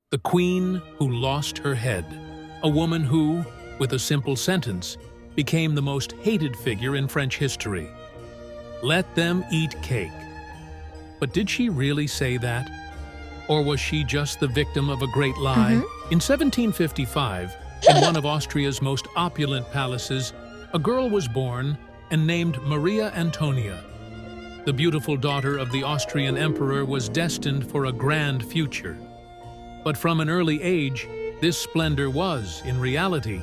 The queen who lost her head, a woman who, with a simple sentence, became the most hated figure in French history. Let them eat cake. But did she really say that? Or was she just the victim of a great lie? In 1755, in one of Austria's most opulent palaces, a girl was born and named Maria Antonia. The beautiful daughter of the Austrian emperor was destined for a grand future. But from an early age, this splendor was, in reality,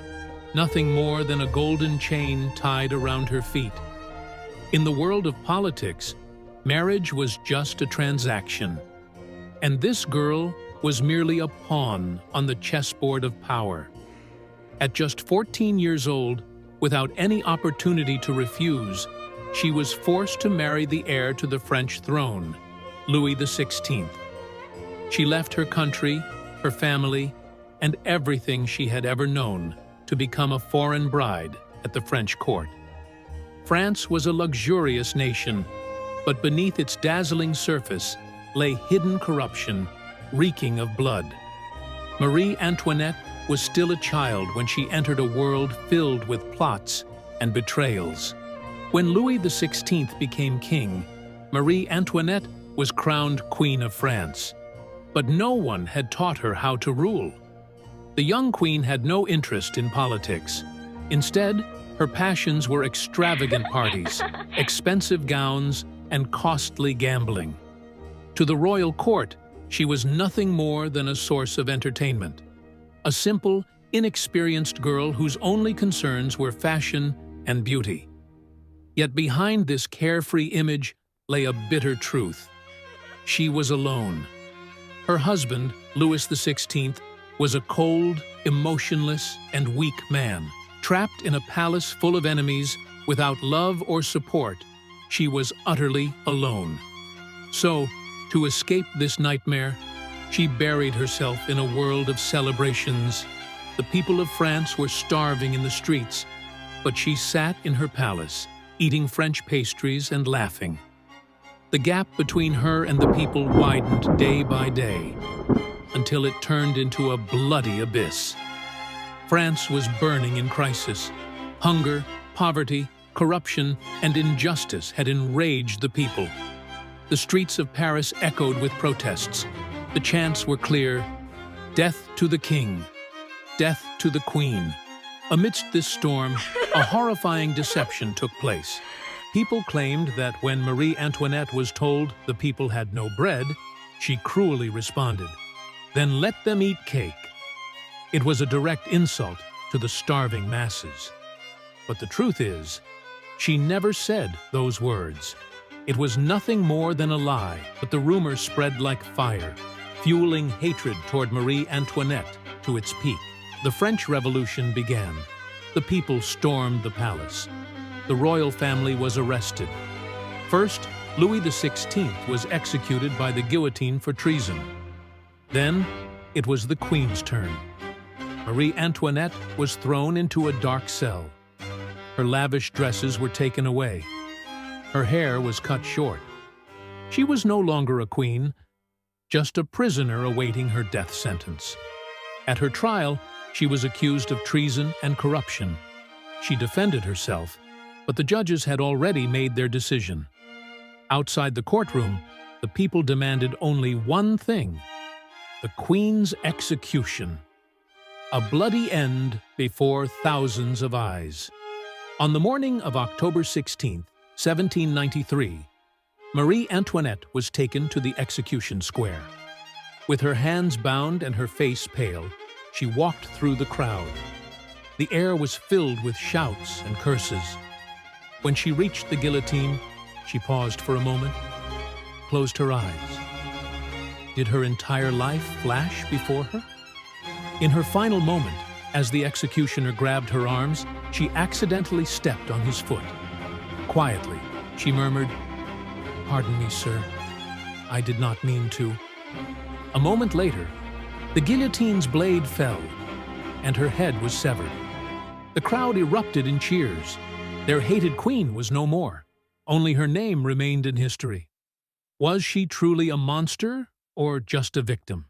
nothing more than a golden chain tied around her feet. In the world of politics, marriage was just a transaction. And this girl was merely a pawn on the chessboard of power. At just 14 years old, without any opportunity to refuse, she was forced to marry the heir to the French throne, Louis XVI. She left her country, her family, and everything she had ever known to become a foreign bride at the French court. France was a luxurious nation, but beneath its dazzling surface lay hidden corruption, reeking of blood. Marie Antoinette was still a child when she entered a world filled with plots and betrayals. When Louis XVI became king, Marie Antoinette was crowned Queen of France. But no one had taught her how to rule. The young queen had no interest in politics. Instead, her passions were extravagant parties, expensive gowns, and costly gambling. To the royal court, she was nothing more than a source of entertainment. A simple, inexperienced girl whose only concerns were fashion and beauty. Yet behind this carefree image lay a bitter truth. She was alone. Her husband, Louis XVI, was a cold, emotionless, and weak man. Trapped in a palace full of enemies, without love or support, she was utterly alone. So, to escape this nightmare, she buried herself in a world of celebrations. The people of France were starving in the streets, but she sat in her palace, eating French pastries and laughing. The gap between her and the people widened day by day, until it turned into a bloody abyss. France was burning in crisis. Hunger, poverty, corruption, and injustice had enraged the people. The streets of Paris echoed with protests. The chants were clear: "Death to the king! Death to the queen!" Amidst this storm, a horrifying deception took place. People claimed that when Marie Antoinette was told the people had no bread, she cruelly responded, "Then let them eat cake." It was a direct insult to the starving masses. But the truth is, she never said those words. It was nothing more than a lie, but the rumor spread like fire, fueling hatred toward Marie Antoinette to its peak. The French Revolution began. The people stormed the palace. The royal family was arrested. First, Louis XVI was executed by the guillotine for treason. Then, it was the Queen's turn. Marie Antoinette was thrown into a dark cell. Her lavish dresses were taken away. Her hair was cut short. She was no longer a queen, just a prisoner awaiting her death sentence. At her trial, she was accused of treason and corruption. She defended herself, but the judges had already made their decision. Outside the courtroom, the people demanded only one thing: the Queen's execution. A bloody end before thousands of eyes. On the morning of October 16, 1793, Marie Antoinette was taken to the execution square. With her hands bound and her face pale, she walked through the crowd. The air was filled with shouts and curses. When she reached the guillotine, she paused for a moment, closed her eyes. Did her entire life flash before her? In her final moment, as the executioner grabbed her arms, she accidentally stepped on his foot. Quietly, she murmured, "Pardon me, sir. I did not mean to." A moment later, the guillotine's blade fell, and her head was severed. The crowd erupted in cheers. Their hated queen was no more. Only her name remained in history. Was she truly a monster or just a victim?